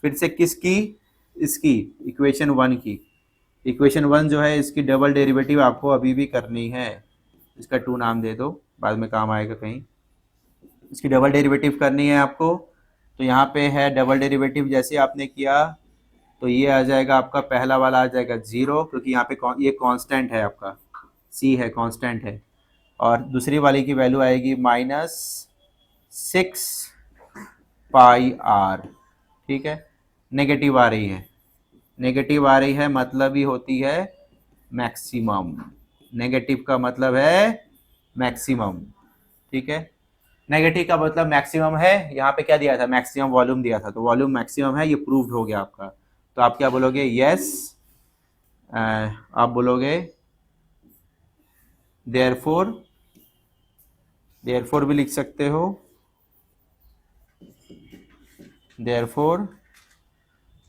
फिर से किसकी, इसकी इक्वेशन 1 की। इक्वेशन 1 जो है इसकी डबल डेरिवेटिव आपको अभी भी करनी है, इसका 2 नाम दे दो, बाद में काम आएगा कहीं। इसकी डबल डेरिवेटिव करनी है आपको, तो यहाँ पे है डबल डेरिवेटिव, जैसे आपने किया तो ये आ जाएगा आपका, पहला वाला आ जाएगा 0, क्योंकि यहाँ पे ये कांस्टेंट है आपका, c है, कांस्टेंट है, और दूसरी वाली की वैल्यू आएगी -6πr। ठीक है, नेगेटिव आ रही है, नेगेटिव आ रही है मतलब ही होती है मैक्सिमम, नेगेटिव का मतलब है मैक्सिमम। ठीक है, नेगेटिव का मतलब मैक्सिमम है, यहाँ पे क्या दिया था, मैक्सिमम वॉल्यूम दिया था, तो वॉल्यूम मैक्सिमम है, ये प्रूव्ड हो गया आपका। तो आप क्या बोलोगे, यस, आप बोलोगे देयरफॉर भी लिख सकते हो, therefore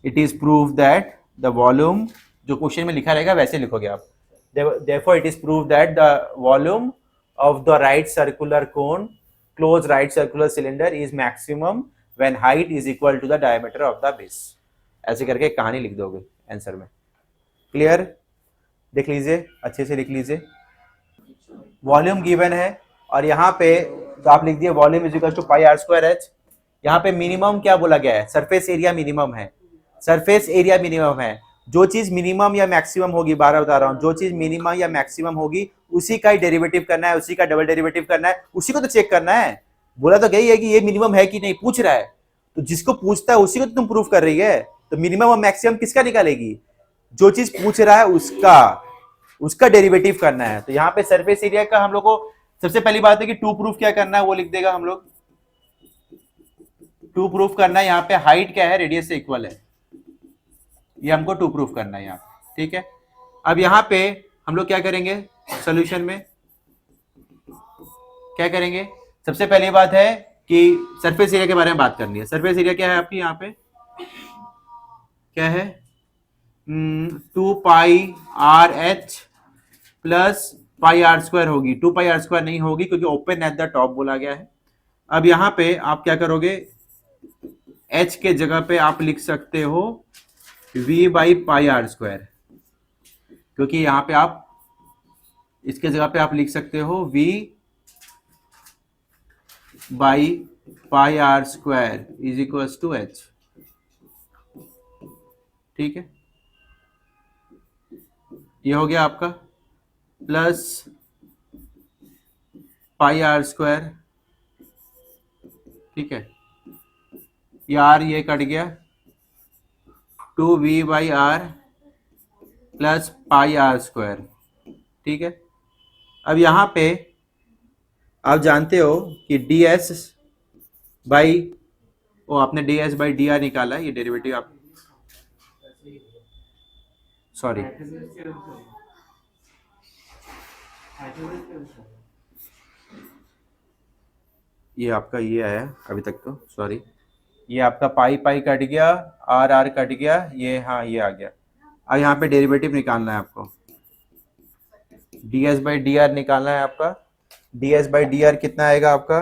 it is prove that the volume, जो क्वेश्चन में लिखा रहेगा वैसे लिखोगे आप, therefore it is prove that the volume of the right circular cone close right circular cylinder is maximum when height is equal to the diameter of the base. ऐसे करके कहानी लिख दोगे आंसर में। क्लियर, देख लीजिए, अच्छे से लिख लीजिए। वॉल्यूम गिवन है और यहाँ पे तो आप लिख दिए volume is equal to πr²h। यहाँ पे मिनिमम क्या बोला गया है, सरफेस एरिया मिनिमम है, सरफेस एरिया मिनिमम है। जो चीज मिनिमम या मैक्सिमम होगी, बार बता रहा हूँ, जो चीज मिनिमम या मैक्सिमम होगी उसी का ही डेरिवेटिव करना है, उसी का डबल डेरिवेटिव करना है, उसी को तो चेक करना है। बोला तो यही है कि ये मिनिमम है कि नहीं, पूछ रहा है, तो जिसको पूछता है उसी को तो तुम प्रूफ कर रही है। तो मिनिमम और मैक्सिमम किसका निकालेगी, जो चीज पूछ रहा है उसका डेरिवेटिव करना है। तो यहाँ पे सरफेस एरिया का हम लोग को सबसे पहली बात है कि 2 प्रूफ क्या करना है, वो लिख देगा हम लोग, 2 प्रूफ करना है। यहाँ पे हाइट क्या है, रेडियस से इक्वल है, ये हमको 2 प्रूफ करना है यहाँ। ठीक है, अब यहाँ पे हम लोग क्या करेंगे, सॉल्यूशन में क्या करेंगे, सबसे पहली बात है कि सरफेस एरिया के बारे में बात करनी है। सरफेस एरिया क्या है आपकी, यहाँ पे क्या है, two pi R H plus pi R square होगी। टू पाई आर स्क्वायर नहीं होगी क्योंकि ओपन एट द टॉप बोला गया है। अब यहां पे आप क्या करोगे, एच के जगह पे आप लिख सकते हो v by pi R square, क्योंकि यहां पे आप इसके जगह पे आप लिख सकते हो v by pi R square is equal to H. ठीक है, ये हो गया आपका, प्लस पाई आर स्क्वायर। ठीक है, यार ये कट गया, two V by R plus pi R square. ठीक है, अब यहां पे आप जानते हो कि डी एस बाई, ओ आपने D S by D are निकाला है, ये डेरिवेटिव आप, सॉरी ये आपका ये आया अभी तक तो, सॉरी ये आपका पाई पाई कट गया, आर आर कट गया, ये हाँ ये आ गया। अब यहाँ पे डेरिवेटिव निकालना है आपको, D S by D R निकालना है आपका। D S by D R कितना आएगा आपका,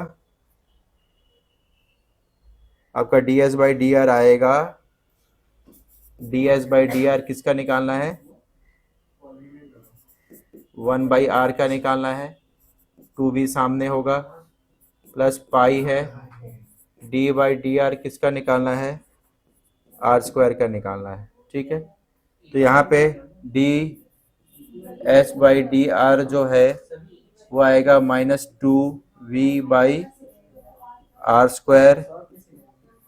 आपका D S by D R आएगा, D S by D R किसका निकालना है, वन बाई आर का निकालना है, टू बी सामने होगा, प्लस पाई है, डी बाई डी आर किसका निकालना है, आर स्क्वायर का निकालना है। ठीक है, तो यहाँ पे D S by D R जो है वो आएगा minus two V by R square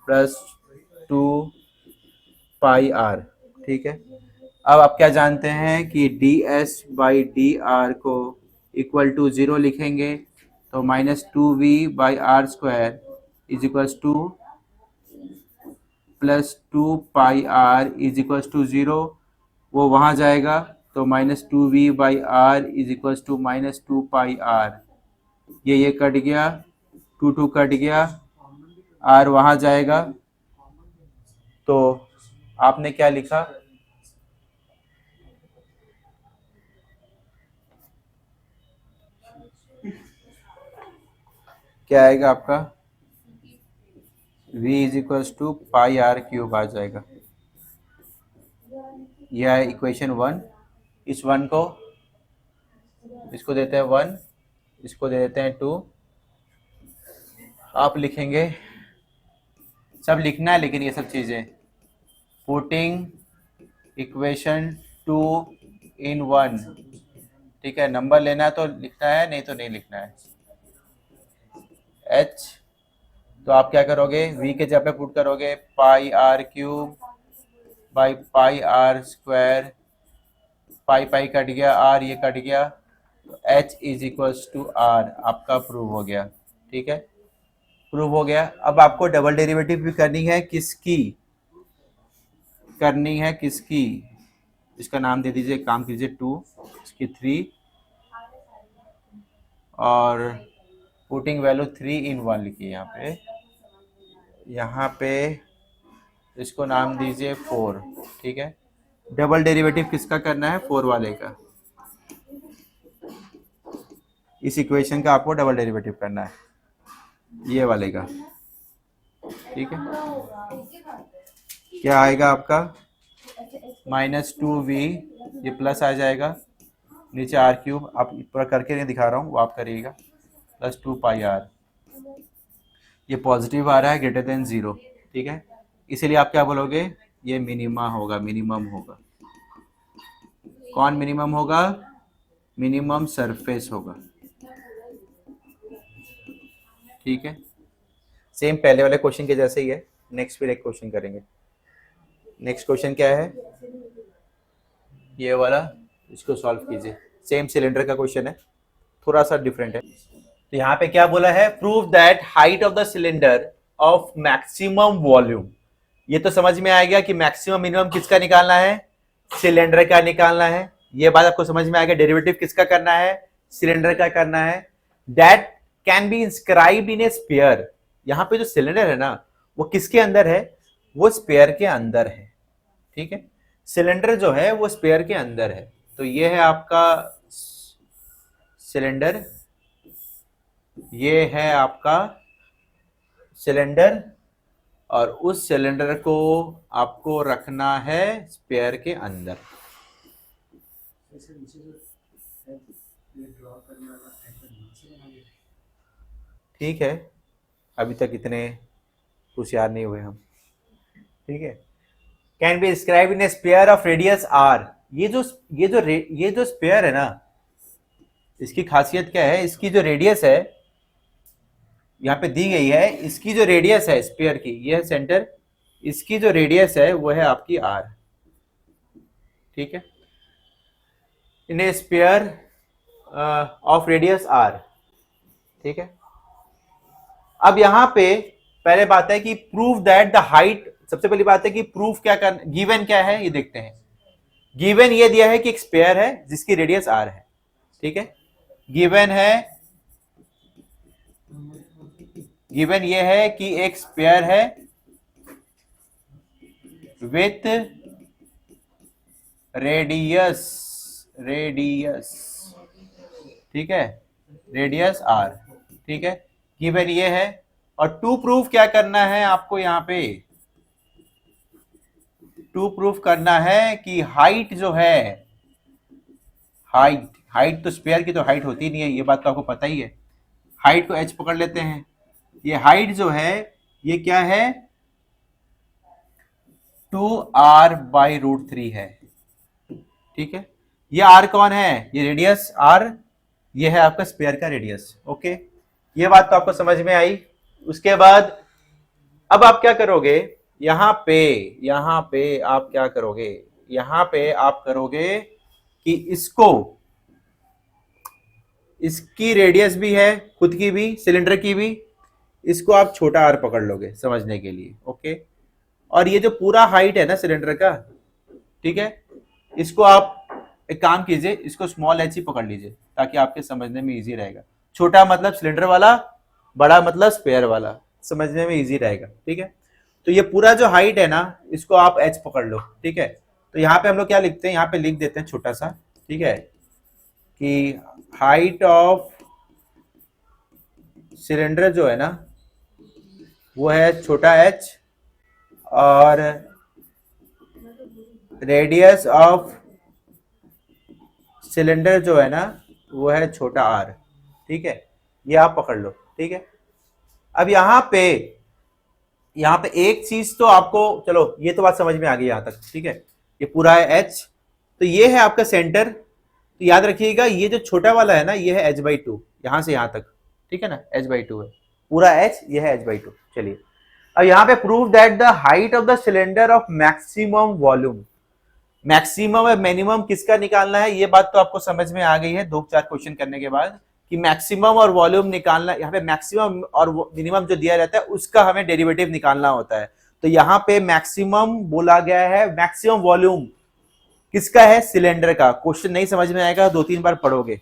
plus two pi R. ठीक है, अब आप क्या जानते हैं कि D S by D R को इक्वल टू 0 लिखेंगे, तो minus two V by R square is equals to plus two pi R is equals to 0, वो वहाँ जाएगा, तो minus two V by R is equals to minus two pi R, ये cut गया, two two cut गया, R वहाँ जाएगा, तो आपने क्या लिखा, क्या आएगा आपका, v is equals to pi R cube आ जाएगा। यह है इक्वेशन 1। इस 1 को, इसको देते हैं 1, इसको दे देते हैं 2, आप लिखेंगे, सब लिखना है लेकिन ये सब चीज़ें, पुटिंग इक्वेशन 2 इन 1। ठीक है, नंबर लेना है तो लिखना है, नहीं तो नहीं लिखना है। h, तो आप क्या करोगे, v के जगह पे पुट करोगे pi R cube by pi R square, pi pi cut गया, आर ये कट गया, तो h is equals to R, आपका प्रूव हो गया। ठीक है, प्रूव हो गया। अब आपको डबल डेरिवेटिव भी करनी है, किसकी करनी है, किसकी, इसका नाम दे दीजिए, काम कीजिए 2, इसकी 3, और पुटिंग वैल्यू 3 इन 1 लिखिए यहाँ पे इसको नाम दीजिए 4। ठीक है, डबल डेरिवेटिव किसका करना है, 4 वाले का, इस इक्वेशन का आपको डबल डेरिवेटिव करना है, ये वाले का। ठीक है, क्या आएगा आपका, माइनस टू वी, ये प्लस आ जाएगा, नीचे आर क्यूब, आप ऊपर करके नहीं दिखा रहा हूँ, वो आप करिएगा, प्लस टू पाई आर, ये पॉजिटिव आ रहा है, ग्रेटर देन 0। ठीक है, इसीलिए आप क्या बोलोगे, ये मिनिमा होगा, मिनिमम होगा। कौन मिनिमम होगा, मिनिमम सरफेस होगा। ठीक है, सेम पहले वाले क्वेश्चन के जैसे ही है। नेक्स्ट फिर एक क्वेश्चन करेंगे। नेक्स्ट क्वेश्चन क्या है, ये वाला, इसको सॉल्व कीजिए। सेम सिलेंडर का क्वेश्चन है, थोड़ा सा डिफरेंट है। तो यहाँ पे क्या बोला है, prove that height of the cylinder of maximum volume. ये तो समझ में आ गया कि मैक्सिमम मिनिमम किसका निकालना है, सिलेंडर का निकालना है। ये बात आपको समझ में आ गया, डेरिवेटिव किसका करना है, सिलेंडर का करना है। That can be inscribed in A sphere. यहाँ पे जो सिलेंडर है ना, वो किसके अंदर है, वो स्फीयर के अंदर है। ठीक है, सिलेंडर जो है वो स्पेयर के अंदर है। तो ये है आपका सिलेंडर, ये है आपका सिलेंडर, और उस सिलेंडर को आपको रखना है स्पेयर के अंदर। ठीक है, अभी तक इतने होशियार नहीं हुए हम। ठीक है, can be describe in a sphere of radius R. ये जो स्पेयर है ना, इसकी खासियत क्या है, इसकी जो रेडियस है यहाँ पे दी गई है, इसकी जो रेडियस है स्पेयर की, ये है सेंटर, इसकी जो रेडियस है वो है आपकी आर। ठीक है, इन a sphere of radius are. ठीक है, अब यहां पे पहले बात है कि प्रूव दैट द हाइट, सबसे पहली बात है कि प्रूफ क्या कर, गिवन क्या है ये देखते हैं। गिवन ये दिया है कि एक स्पेयर है जिसकी रेडियस आर है। ठीक है, गिवन ये है कि एक स्पेयर है विथ रेडियस, ठीक है, रेडियस आर। ठीक है, गिवन ये है, और टू प्रूफ क्या करना है आपको, यहां पे टू प्रूफ करना है कि हाइट जो है, हाइट तो स्पेयर की तो हाइट होती नहीं है, ये बात तो आपको पता ही है। हाइट को h पकड़ लेते हैं, ये हाइट जो है ये क्या है, 2r/√3 है। ठीक है, ये r कौन है, ये रेडियस r, ये है आपका स्पेयर का रेडियस। ओके, ये बात तो आपको समझ में आई। उसके बाद अब आप क्या करोगे, यहां पे आप क्या करोगे, यहां पे आप करोगे कि इसकी रेडियस भी है खुद की भी, सिलेंडर की भी, इसको आप छोटा आर पकड़ लोगे समझने के लिए। ओके, और ये जो पूरा हाइट है ना सिलेंडर का, ठीक है, इसको आप एक काम कीजिए, इसको स्मॉल h ही पकड़ लीजिए ताकि आपके समझने में इजी रहेगा। छोटा मतलब सिलेंडर वाला, बड़ा मतलब स्पेयर वाला, समझने में इजी रहेगा। ठीक है, तो ये पूरा जो हाइट है ना, इसको आप h पकड़ लो। ठीक है, तो यहाँ पे हम लोग क्या लिखते हैं, यहाँ पे लिख देते हैं छोटा सा, ठीक है, कि हाइट ऑफ सिलेंडर जो है ना वो है छोटा h, और रेडियस ऑफ सिलेंडर जो है ना वो है छोटा r। ठीक है, ये आप पकड़ लो। ठीक है, अब यहाँ पे एक चीज तो आपको, चलो ये तो बात समझ में आ गई यहाँ तक। ठीक है, ये पूरा है h, तो ये है आपका सेंटर। तो याद रखिएगा ये जो छोटा वाला है ना ये है h/2, यहां से यहां तक। ठीक है ना, h/2 है पूरा h, ये है h/2। चलिए, अब यहाँ पे prove that the height of the cylinder of maximum volume, maximum और मिनिमम किसका निकालना है, ये बात तो आपको समझ में आ गई है 2-4 क्वेश्चन करने के बाद, कि मैक्सिमम और वॉल्यूम निकालना। यहाँ पे मैक्सिमम और मिनिमम जो दिया रहता है उसका हमें डेरिवेटिव निकालना होता है। तो यहाँ पे मैक्सिमम बोला गया है, मैक्सिमम वॉल्यूम किसका है, सिलेंडर का। क्वेश्चन नहीं समझ में आएगा, 2-3 बार पढ़ोगे।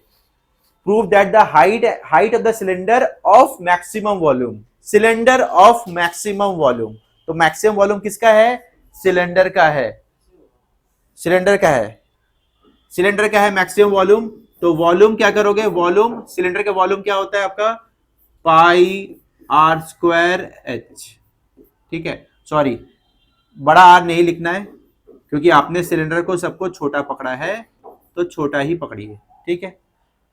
Prove that the height of the cylinder of maximum volume, cylinder of maximum volume. तो मैक्सिमम वॉल्यूम किसका है, सिलेंडर का है, सिलेंडर का है मैक्सिमम वॉल्यूम। तो वॉल्यूम क्या करोगे, वॉल्यूम, सिलेंडर का वॉल्यूम क्या होता है आपका, πr²h। ठीक है, सॉरी, बड़ा आर नहीं लिखना है क्योंकि आपने सिलेंडर को सबको छोटा पकड़ा है, तो छोटा ही पकड़िए। ठीक है,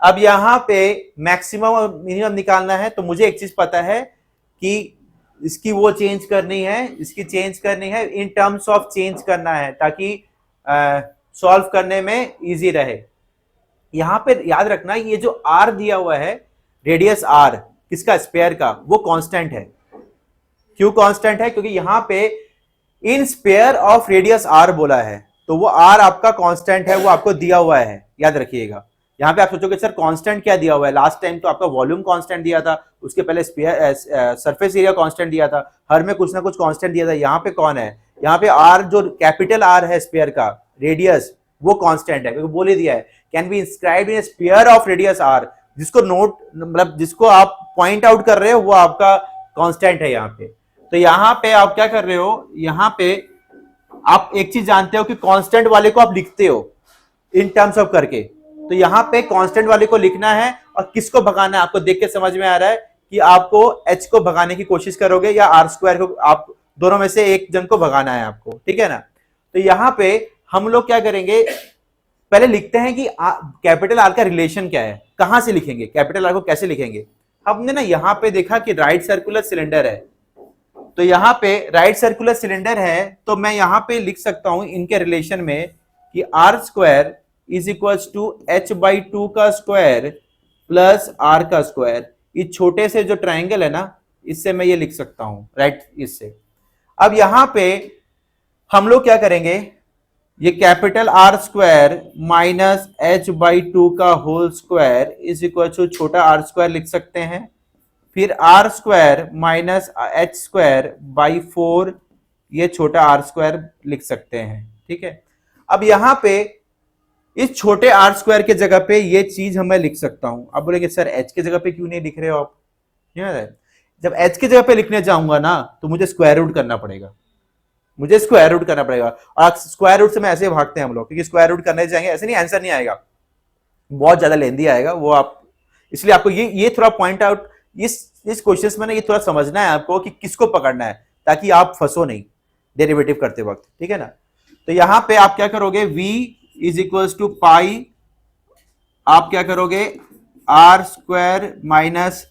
अब यहां पे मैक्सिमम और मिनिमम निकालना है, तो मुझे एक चीज पता है कि इसकी वो चेंज करनी है, इसकी चेंज करनी है, इन टर्म्स ऑफ चेंज करना है ताकि सॉल्व करने में इजी रहे। यहां पे याद रखना ये जो आर दिया हुआ है, रेडियस आर किसका, स्पेयर का, वो कांस्टेंट है। क्यों कांस्टेंट है, क्योंकि यहां पे इन स्पेयर ऑफ रेडियस आर बोला है, तो वो आर आपका कांस्टेंट है, वो आपको दिया हुआ है, याद रखिएगा। यहां पे आप सोचोगे सर कांस्टेंट क्या दिया हुआ है, लास्ट टाइम तो आपका वॉल्यूम कांस्टेंट दिया था, उसके पहले स्पेयर सरफेस एरिया कांस्टेंट दिया था, हर में कुछ ना कुछ कांस्टेंट दिया था। यहाँ पे कौन है, यहाँ पे आर जो कैपिटल आर है स्पेयर का, रेडियस, वो कांस्टेंट है, क्योंकि बोल ही दिया है can be inscribed in sphere of radius R. जिसको नोट मतलब जिसको आप पॉइंट आउट कर रहे हो वो आपका कांस्टेंट है यहाँ पे। तो यहाँ पे आप क्या कर रहे हो, यहाँ पे आप एक चीज जानते हो कि कांस्टेंट वाले को आप लिखते हो इन टर्म्स ऑफ करके, तो यहां पे कांस्टेंट वाले को लिखना है और किसको भगाना है आपको देख के समझ में आ रहा है कि आपको h को भगाने की कोशिश करोगे या r स्क्वायर को, आप दोनों में से एक जन को भगाना है आपको, ठीक है ना। तो यहां पे हम लोग क्या करेंगे, पहले लिखते हैं कि कैपिटल आर का रिलेशन क्या है, कहां से लिखेंगे, कैपिटल आर को कैसे लिखेंगे। हमने ना यहां पे देखा कि राइट सर्कुलर सिलेंडर है, तो यहां पे राइट सर्कुलर सिलेंडर है, तो मैं यहां पे लिख सकता हूं इनके रिलेशन में कि R square is equals to h by 2 का स्क्वायर प्लस r का स्क्वायर। इस छोटे से जो ट्राइंगल है ना, इससे मैं ये लिख सकता हूं राइट, इससे। अब यहां पे हम लोग क्या करेंगे, ये capital R square minus h by 2 का whole square is equal to छोटा r स्क्वायर लिख सकते हैं, फिर R square minus H square by 4 ये छोटा r स्क्वायर लिख सकते हैं, ठीक है। अब यहां पे इस छोटे r स्क्वायर के जगह पे ये चीज हमें लिख सकता हूं। अब बोलेंगे सर h के जगह पे क्यों नहीं लिख रहे हो आप, जब h की जगह पे लिखने जाऊंगा ना तो मुझे स्क्वायर रूट करना पड़ेगा, मुझे स्क्वायर रूट करना पड़ेगा। और स्क्वायर रूट से मैं ऐसे भागते हैं हम लोग, क्योंकि स्क्वायर रूट करने जाएंगे ऐसे नहीं, आंसर नहीं आएगा, बहुत ज्यादा लेंदी आएगा वो आप, इसलिए आपको ये थोड़ा पॉइंट आउट इस क्वेश्चन में ना, ये थोड़ा समझना है आपको कि किसको पकड़ना है ताकि आप फंसो नहीं डेरिवेटिव करते वक्त, ठीक है ना। तो यहां पे आप क्या करोगे, v is equals to pi, आप क्या करोगे R square minus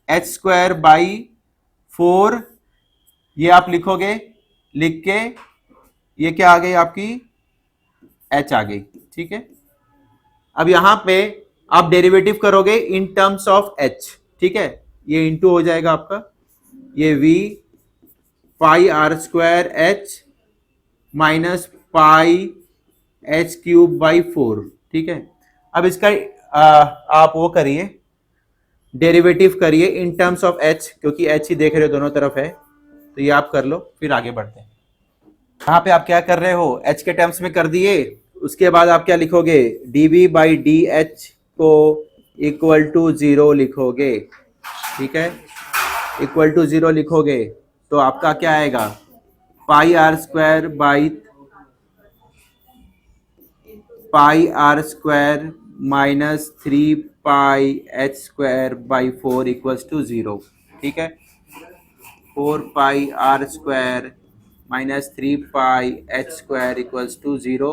H square by 4, ये आप लिखोगे, लिख के ये क्या आ गई आपकी h आ गई, ठीक है। अब यहां पे आप डेरिवेटिव करोगे इन टर्म्स ऑफ h, ठीक है, ये इंटू हो जाएगा आपका, ये v pi R square h minus pi h cube by 4, ठीक है। अब इसका आप वो करिए, डेरिवेटिव करिए इन टर्म्स ऑफ h, क्योंकि h ही देख रहे हो दोनों तरफ है, तो ये आप कर लो, फिर आगे बढ़ते हैं। यहाँ पे आप क्या कर रहे हो, h के टर्म्स में कर दिए, उसके बाद आप क्या लिखोगे, dv बाई डी एच को इक्वल टू 0 लिखोगे, ठीक है, इक्वल टू 0 लिखोगे तो आपका क्या आएगा, pi R square by pi R square minus 3 pi H square by 4 equals to 0, ठीक है। 4 pi R square minus 3 pi H square equals to 0,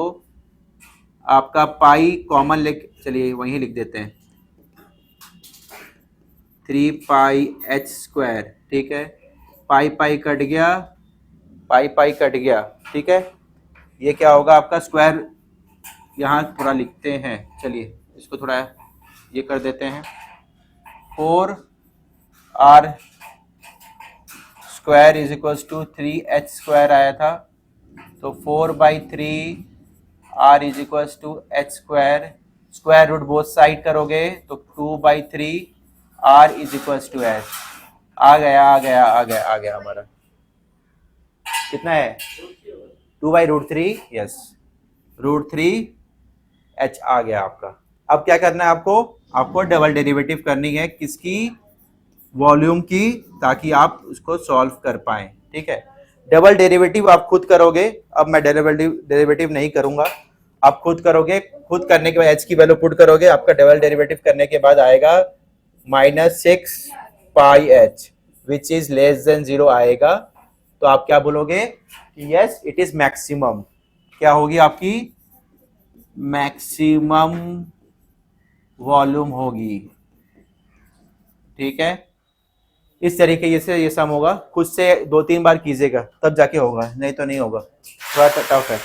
आपका पाई कॉमन लिख, चलिए वहीं लिख देते हैं, 3 पाई एच स्क्वायर, ठीक है, पाई पाई कट गया, पाई पाई कट गया, ठीक है। ये क्या होगा आपका स्क्वायर, यहाँ थोड़ा लिखते हैं, चलिए इसको थोड़ा ये कर देते हैं, 4 R square is equals to 3h square आया था, तो 4 बाई 3 R is equals to H square, square root both side करोगे तो 2 by 3 R is equals to H, आ गया हमारा, कितना है 2 by root 3, yes root 3 H आ गया आपका। अब क्या करना है आपको डबल डेरिवेटिव करनी है, किसकी, वॉल्यूम की, ताकि आप उसको सॉल्व कर पाए, ठीक है। डबल डेरिवेटिव आप खुद करोगे, अब मैं डेरिवेटिव नहीं करूंगा, आप खुद करोगे, खुद करने के बाद h की वैल्यू पुट करोगे, आपका डबल डेरिवेटिव करने के बाद आएगा -6 पाई h which is less than 0 आएगा, तो आप क्या बोलोगे कि यस इट इज मैक्सिमम, क्या होगी आपकी मैक्सिमम वॉल्यूम होगी, ठीक है। इस तरीके से ये सम होगा, खुद से 2-3 बार कीजिएगा तब जाके होगा, नहीं तो नहीं होगा, थोड़ा टफ है।